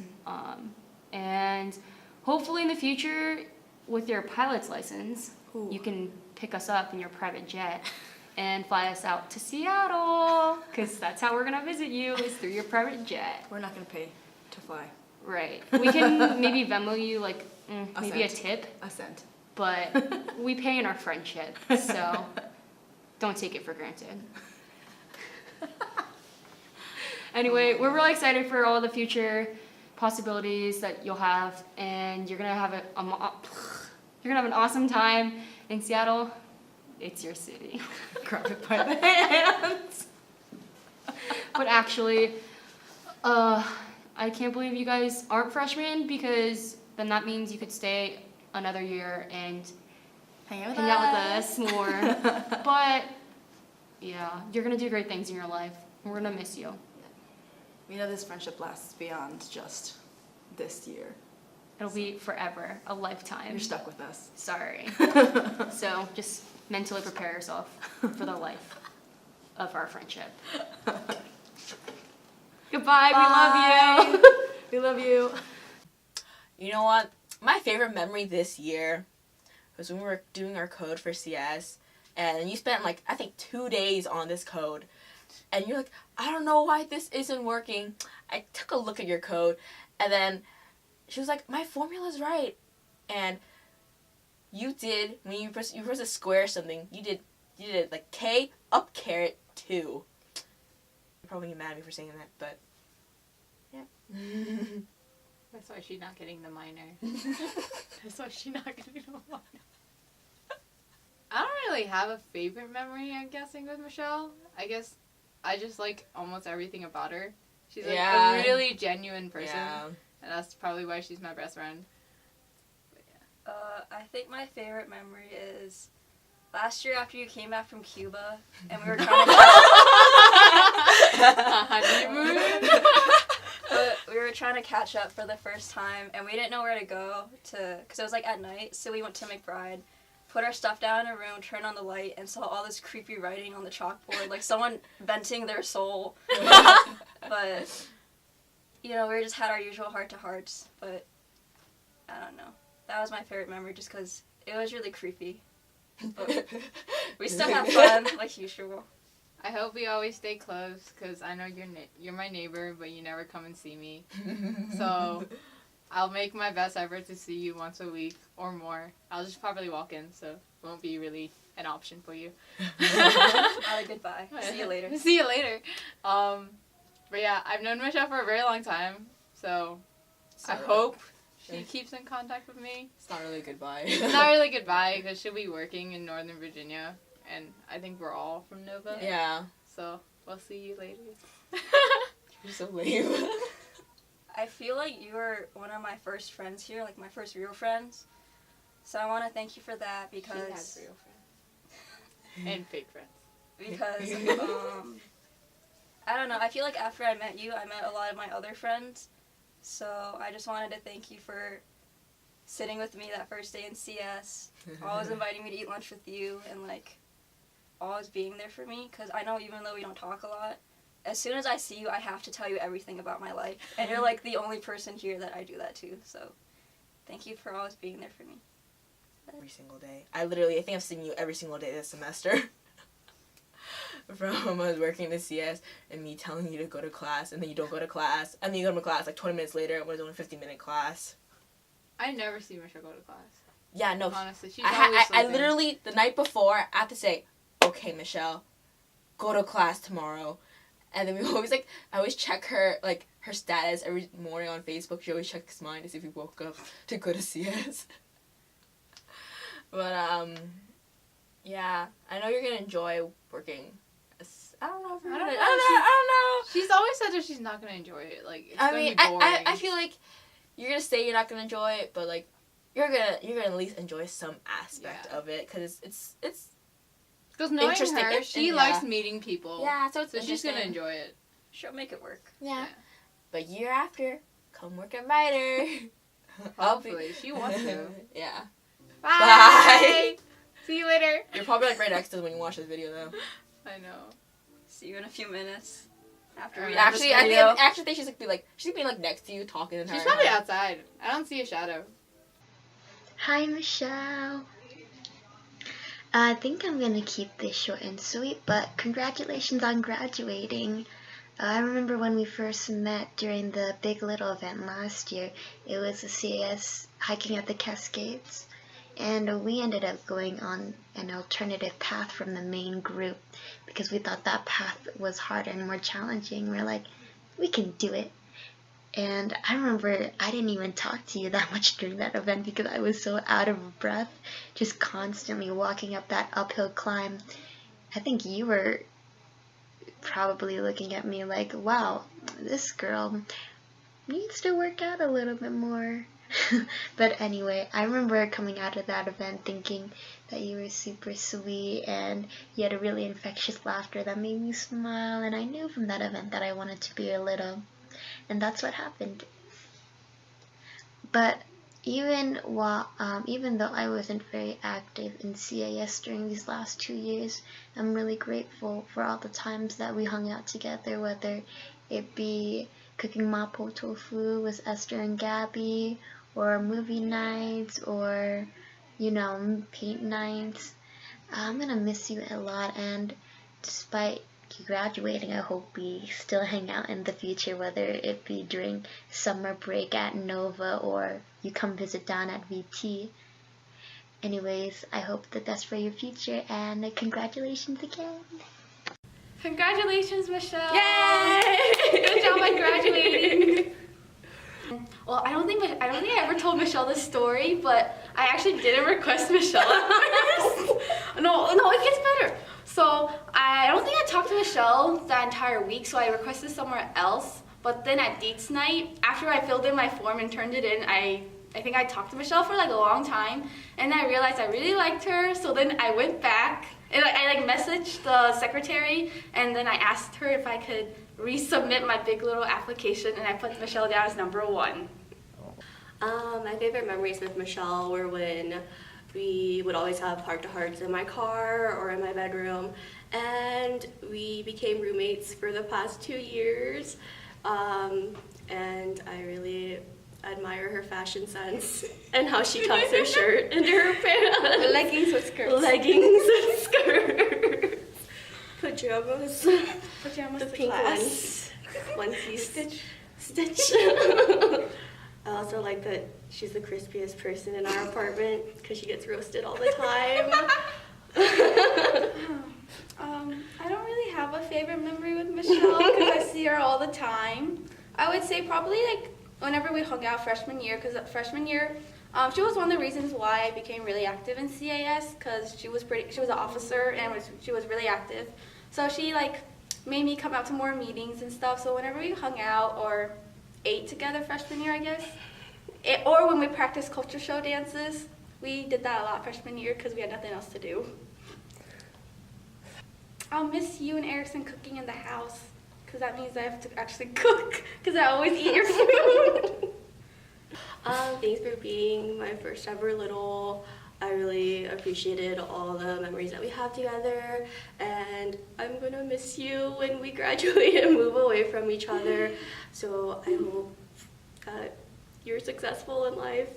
And hopefully in the future, with your pilot's license, you can pick us up in your private jet and fly us out to Seattle, because that's how we're going to visit you, is through your private jet. We're not going to pay to fly. Right. We can maybe Venmo you, like, maybe a cent. tip. A cent. But we pay in our friendship, so don't take it for granted. Anyway, we're really excited for all the future possibilities that you'll have, and you're gonna have an awesome time in Seattle. It's your city. Grab it by the hands. But actually, I can't believe you guys aren't freshmen, because then that means you could stay another year and hang out with us more. But yeah, you're gonna do great things in your life. We're gonna miss you. We know this friendship lasts beyond just this year. It'll be forever, a lifetime. You're stuck with us. Sorry. So just mentally prepare yourself for the life of our friendship. Goodbye. Bye. We love you. We love you. You know what? My favorite memory this year was when we were doing our code for CS, and you spent like, I think 2 days on this code, and you're like, I don't know why this isn't working. I took a look at your code, and then she was like, my formula's right. And you did, when you press a square or something, you did like K up caret 2. You're probably gonna get mad at me for saying that, but yeah. That's why she's not getting the minor. That's why she's not getting the minor. I don't really have a favorite memory, I'm guessing, with Michelle. I guess I just like almost everything about her. She's like a really genuine person. Yeah. And that's probably why she's my best friend. I think my favorite memory is last year after you came back from Cuba and we were trying to honeymoon. But we were trying to catch up for the first time and we didn't know where to go because it was like at night, so we went to McBride, put our stuff down in a room, turned on the light, and saw all this creepy writing on the chalkboard, like someone venting their soul. But you know, we just had our usual heart-to-hearts, but I don't know. That was my favorite memory just because it was really creepy. But we still have fun, like usual. I hope we always stay close, because I know you're my neighbor, but you never come and see me. So I'll make my best effort to see you once a week or more. I'll just probably walk in, so it won't be really an option for you. Goodbye. See you later. See you later. But yeah, I've known Michelle for a very long time, so I hope she keeps in contact with me. It's not really goodbye. It's not really goodbye, because she'll be working in Northern Virginia, and I think we're all from Nova. Yeah. So we'll see you later. You're so lame. I feel like you were one of my first friends here, like my first real friends. So I want to thank you for that because... She has real friends. And fake friends. Because, I don't know, I feel like after I met you, I met a lot of my other friends. So I just wanted to thank you for sitting with me that first day in CS, always inviting me to eat lunch with you, and like always being there for me. Because I know even though we don't talk a lot, as soon as I see you, I have to tell you everything about my life. And you're like the only person here that I do that to. So thank you for always being there for me. Every single day. I think I've seen you every single day this semester. From I was working in CS and me telling you to go to class, and then you don't go to class, and then you go to class like 20 minutes later when it's only a 50-minute class. I never see Michelle go to class. Yeah, no. Honestly, she's I literally, the night before, I have to say, okay, Michelle, go to class tomorrow. And then I always check her, like, her status every morning on Facebook. She always checks mine to see if we woke up to go to CS. But, yeah, I know you're going to enjoy working. I don't know if I don't know. She's always said that she's not going to enjoy it. Like, it's I going mean, to be boring. I feel like you're going to say you're not going to enjoy it, but, like, you're gonna at least enjoy some aspect of it because it's Because knowing interesting. her, she likes meeting people. Yeah, so it's she's gonna interesting. enjoy it. She'll make it work. Yeah. But year after, come work at Miter. Hopefully, she wants to. Yeah. Bye. See you later. You're probably like right next to us when you watch this video though. I know. See you in a few minutes. After I we mean, end this actually, I video. think she's being like next to you talking to her. She's probably outside. I don't see a shadow. Hi, Michelle. I think I'm gonna keep this short and sweet, but congratulations on graduating. I remember when we first met during the Big Little event last year. It was a CAS hiking at the Cascades, and we ended up going on an alternative path from the main group because we thought that path was harder and more challenging. We're like, we can do it. And I remember I didn't even talk to you that much during that event because I was so out of breath, just constantly walking up that uphill climb. I think you were probably looking at me like, wow, this girl needs to work out a little bit more. But anyway, I remember coming out of that event thinking that you were super sweet and you had a really infectious laughter that made me smile, and I knew from that event that I wanted to be your little. And that's what happened. But even though I wasn't very active in CAS during these last 2 years, I'm really grateful for all the times that we hung out together, whether it be cooking mapo tofu with Esther and Gabby, or movie nights, or, paint nights. I'm gonna miss you a lot, and despite graduating, I hope we still hang out in the future, whether it be during summer break at Nova or you come visit down at VT. Anyways, I hope the best for your future, and congratulations again. Congratulations, Michelle. Yay! Good job on graduating. Well, I don't think I ever told Michelle this story, but I actually didn't request Michelle at first. No, it gets better. So I don't think I talked to Michelle that entire week, so I requested somewhere else. But then at dates night, after I filled in my form and turned it in, I think I talked to Michelle for like a long time, and I realized I really liked her. So then I went back and I messaged the secretary, and then I asked her if I could resubmit my Big Little application, and I put Michelle down as number 1. My favorite memories with Michelle were when we would always have heart-to-hearts in my car or in my bedroom, and we became roommates for the past 2 years, and I really admire her fashion sense and how she tucks her shirt into her pants. Leggings with skirts. Leggings with skirts. Pajamas. The pink class. ones. Onesies. Stitch. I also like that she's the crispiest person in our apartment because she gets roasted all the time. I don't really have a favorite memory with Michelle because I see her all the time. I would say probably like whenever we hung out freshman year, because freshman year, she was one of the reasons why I became really active in CAS, because she was an officer and she was really active. So she made me come out to more meetings and stuff. So whenever we hung out or ate together freshman year, I guess, or when we practiced culture show dances, we did that a lot freshman year because we had nothing else to do. I'll miss you and Erickson cooking in the house, because that means I have to actually cook, because I always eat your food. Thanks for being my first ever little. I really appreciated all the memories that we have together, and I'm gonna miss you when we graduate and move away from each other. So I hope that you're successful in life.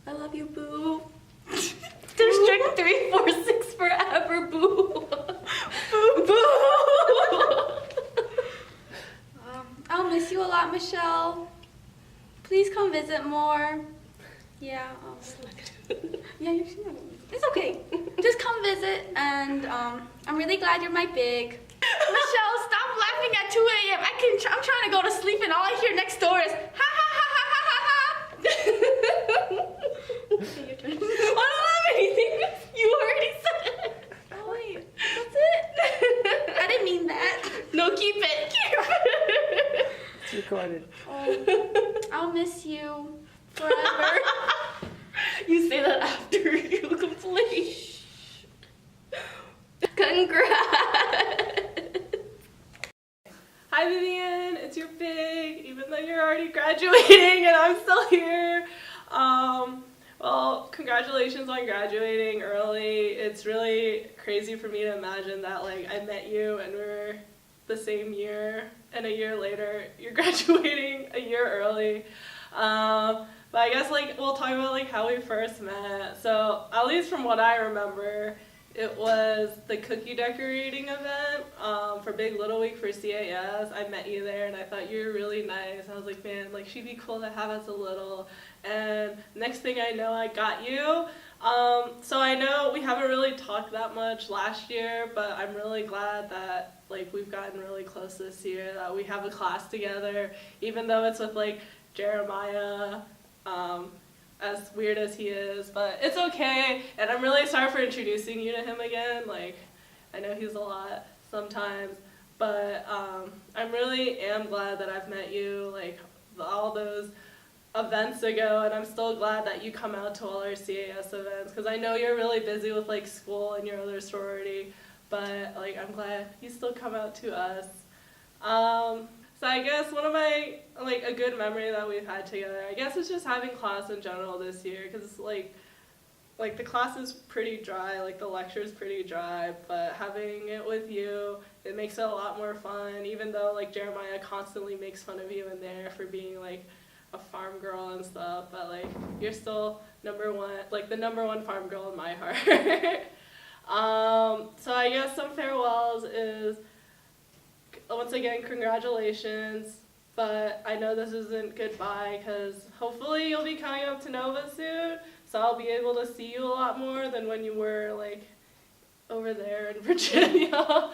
I love you, boo. District 346 forever, boo. Boo, boo. I'll miss you a lot, Michelle. Please come visit more. Yeah. Yeah, it's okay. Just come visit, and I'm really glad you're my big. Michelle, stop laughing at 2 a.m. I'm trying to go to sleep, and all I hear next door is ha ha ha ha ha ha ha. Okay, your turn. I don't have anything. You already said it. Oh wait, that's it. I didn't mean that. No, keep it. It's recorded. I'll miss you forever. You say that after you complete. Congrats! Hi Vivian, it's your big, even though you're already graduating and I'm still here. Well, congratulations on graduating early. It's really crazy for me to imagine that like I met you and we're the same year, and a year later you're graduating a year early. But I guess like we'll talk about like how we first met. So at least from what I remember, it was the cookie decorating event for Big Little Week for CAS. I met you there and I thought you were really nice. I was like, man, like she'd be cool to have as a little. And next thing I know, I got you. So I know we haven't really talked that much last year, but I'm really glad that like we've gotten really close this year, that we have a class together, even though it's with like Jeremiah, as weird as he is, but it's okay. And I'm really sorry for introducing you to him again. Like, I know he's a lot sometimes, but I really am glad that I've met you like all those events ago, and I'm still glad that you come out to all our CAS events, because I know you're really busy with like school and your other sorority, but like I'm glad you still come out to us. So I guess one of my, like a good memory that we've had together, I guess it's just having class in general this year, because like the class is pretty dry, like the lecture is pretty dry, but having it with you, it makes it a lot more fun, even though like Jeremiah constantly makes fun of you in there for being like a farm girl and stuff, but like you're still number one, like the number one farm girl in my heart. So I guess some farewells is, once again, congratulations, but I know this isn't goodbye, because hopefully you'll be coming up to Nova soon, so I'll be able to see you a lot more than when you were like over there in Virginia.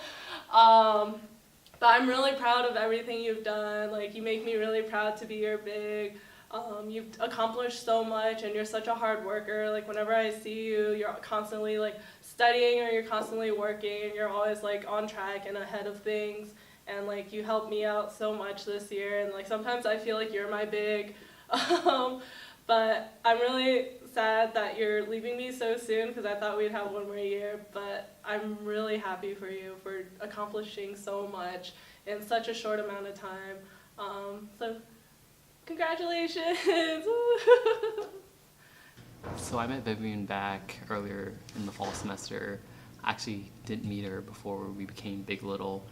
But I'm really proud of everything you've done. Like, you make me really proud to be your big. You've accomplished so much, and you're such a hard worker. Like, whenever I see you, you're constantly like studying, or you're constantly working, and you're always like on track and ahead of things. And like you helped me out so much this year, and like sometimes I feel like you're my big. But I'm really sad that you're leaving me so soon, because I thought we'd have one more year, but I'm really happy for you for accomplishing so much in such a short amount of time. So congratulations. So I met Vivian back earlier in the fall semester. I actually didn't meet her before we became Big Little,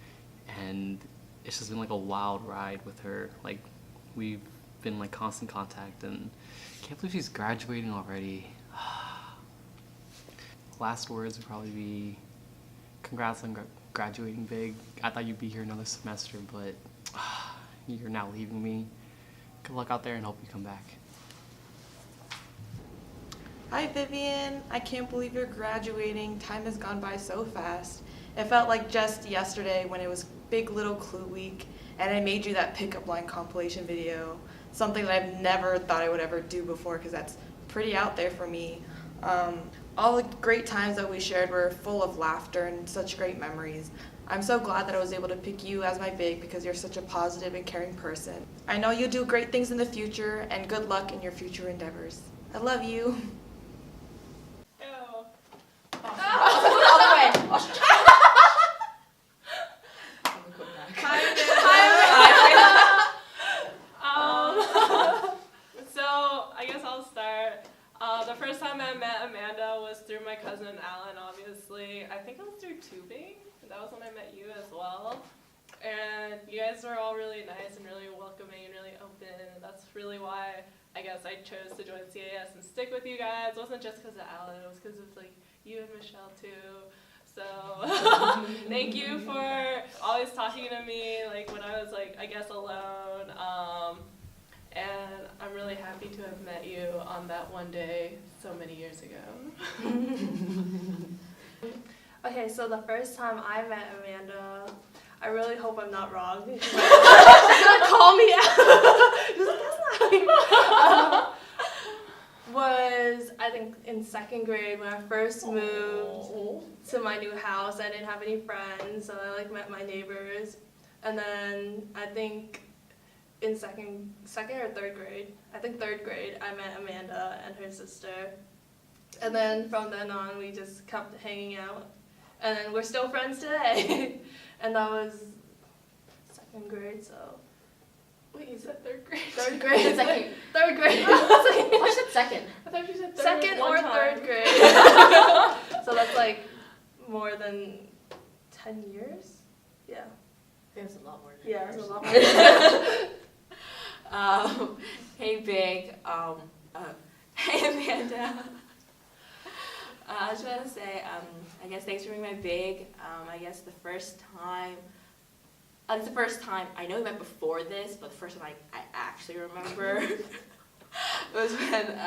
and it's just been like a wild ride with her. Like, we've been like constant contact, and I can't believe she's graduating already. Last words would probably be congrats on graduating big. I thought you'd be here another semester, but you're now leaving me. Good luck out there, and hope you come back. Hi Vivian, I can't believe you're graduating. Time has gone by so fast. It felt like just yesterday when it was Big Little Clue Week and I made you that pickup line compilation video, something that I've never thought I would ever do before, because that's pretty out there for me. All the great times that we shared were full of laughter and such great memories. I'm so glad that I was able to pick you as my big, because you're such a positive and caring person. I know you'll do great things in the future, and good luck in your future endeavors. I love you. So I guess I'll start. The first time I met Amanda was through my cousin Alan, obviously. I think it was through tubing. That was when I met you as well. And you guys were all really nice and really welcoming and really open, and that's really why I guess I chose to join CAS and stick with you guys. It wasn't just because of Alan, it was because of like you and Michelle too. So thank you for always talking to me like when I was like, I guess, alone. And I'm really happy to have met you on that one day so many years ago. Okay, so the first time I met Amanda, I really hope I'm not wrong. She's gonna call me out. She's like, that's not how you was, I think, in second grade when I first moved to my new house. I didn't have any friends, so I like met my neighbors. And then I think in second or third grade. I think third grade, I met Amanda and her sister. And then from then on, we just kept hanging out. And then we're still friends today. And that was second grade, so. Wait, you said third grade? Third grade. Second. Third grade. I said second. I thought you said third. Second one or time. third grade. So that's like more than 10 years? Yeah. I think it's a lot more than Yeah, yours. it's a lot more. Hey, Big. Hey, Amanda. I just want to say, I guess thanks for being my Big. I guess the first time, it's the first time, I know we met before this, but the first time I actually remember was when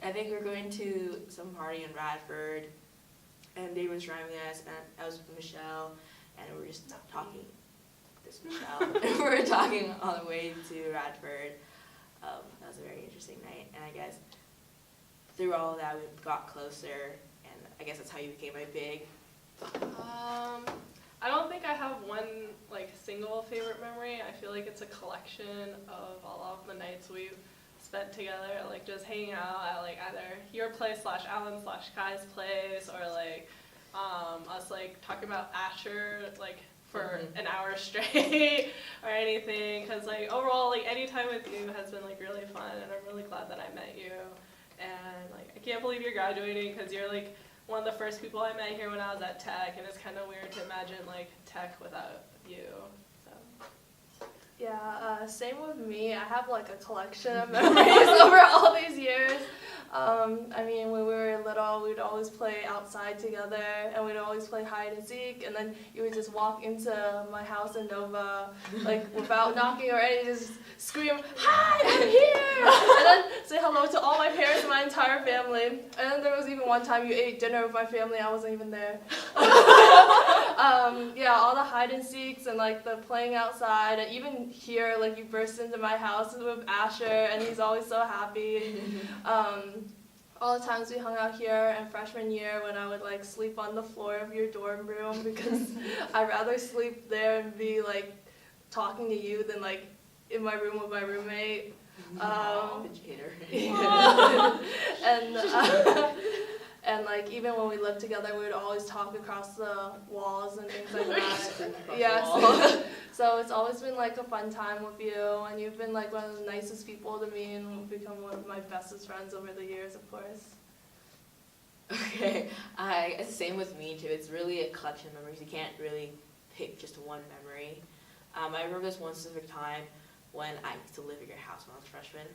I think we were going to some party in Radford, and Dave was driving us, and I was with Michelle, and we were just talking. This Michelle, and we were talking on the way to Radford. That was a very interesting night, and I guess through all of that we got closer, and I guess that's how you became my Big. I don't think I have one single favorite memory. I feel like it's a collection of all of the nights we've spent together, just hanging out at either your place / Alan/Kai's place, or us talking about Asher for an hour straight or anything. Because overall, any time with you has been really fun, and I'm really glad that I met you. And I can't believe you're graduating, because you're one of the first people I met here when I was at Tech, and it's kind of weird to imagine Tech without you. So. Yeah, same with me. I have a collection of memories over all these years. I mean, when we were little, we'd always play outside together, and we'd always play hide and seek, and then you would just walk into my house in Nova, without knocking or anything, just scream, "Hi, I'm here!" And then say hello to all my parents and my entire family. And then there was even one time you ate dinner with my family, I wasn't even there. Yeah, all the hide and seeks and the playing outside, and even here, you burst into my house with Asher, and he's always so happy. All the times we hung out here in freshman year when I would sleep on the floor of your dorm room, because I'd rather sleep there and be talking to you than in my room with my roommate. Yeah. And even when we lived together, we would always talk across the walls and things like that. Yes. So it's always been a fun time with you, and you've been one of the nicest people to me, and become one of my bestest friends over the years, of course. Okay, it's the same with me too. It's really a collection of memories. You can't really pick just one memory. I remember this one specific time when I used to live at your house when I was a freshman.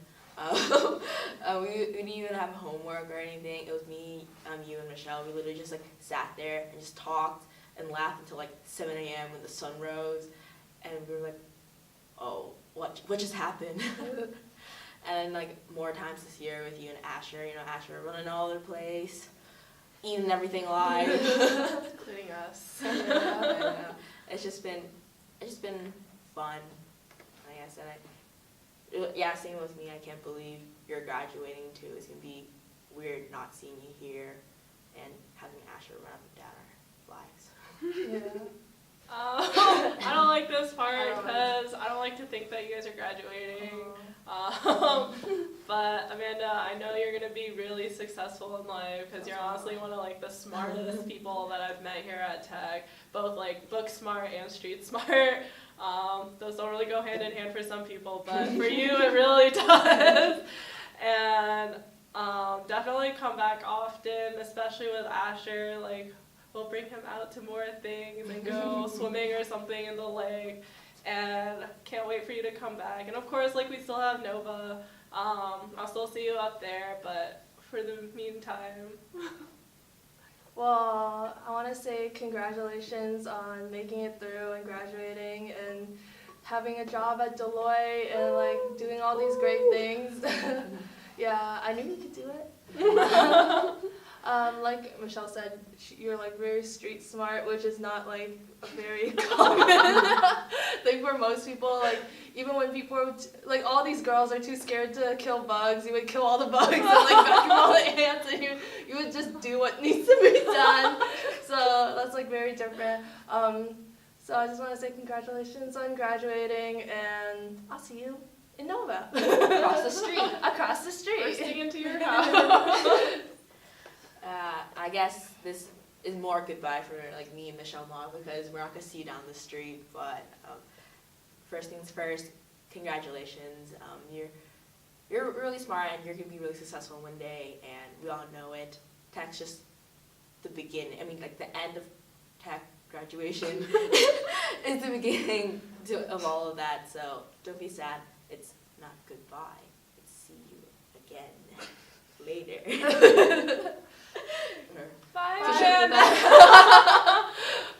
We didn't even have homework or anything. It was me, you, and Michelle. We literally just sat there and just talked and laughed until 7 a.m. when the sun rose, and we were oh, what just happened? And then more times this year with you and Asher. Asher running all over the place, eating everything alive, including us. Yeah, I know. It's just been fun, I guess. And yeah, same with me. I can't believe you're graduating too. It's gonna be weird not seeing you here and having Asher run up and down our flags. Yeah. I don't like this part because I don't like to think that you guys are graduating. But Amanda, I know you're gonna be really successful in life, because you're honestly one of the smartest people that I've met here at Tech. Both book smart and street smart. Those don't really go hand in hand for some people, but for you it really does. And definitely come back often, especially with Asher. We'll bring him out to more things and go swimming or something in the lake. And can't wait for you to come back. And of course, we still have Nova. I'll still see you up there, but for the meantime. Well, I want to say congratulations on making it through and graduating and having a job at Deloitte and doing all these great things. Yeah, I knew you could do it. Like Michelle said, you're very street smart, which is not a very common thing for most people. Even when people all these girls are too scared to kill bugs, you would kill all the bugs and vacuum all the ants, and you would just do what needs to be done. So that's very different. So I just want to say congratulations on graduating, and I'll see you in Nova. Across the street. Across the street. Bursting into your house. I guess this is more goodbye for like me and Michelle Mog because we're not gonna see you down the street. But first things first, congratulations. You're really smart and you're gonna be really successful one day, and we all know it. Tech's just the beginning. I mean, like the end of tech graduation is the beginning of all of that. So don't be sad. It's not goodbye. It's see you again later. Bye. Bye.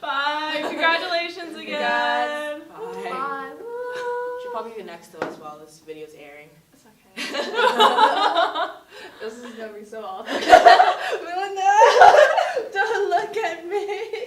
Bye. Congratulations again. Bye. She'll probably be next to us while this video's airing. It's okay. This is gonna be so awful. Don't look at me.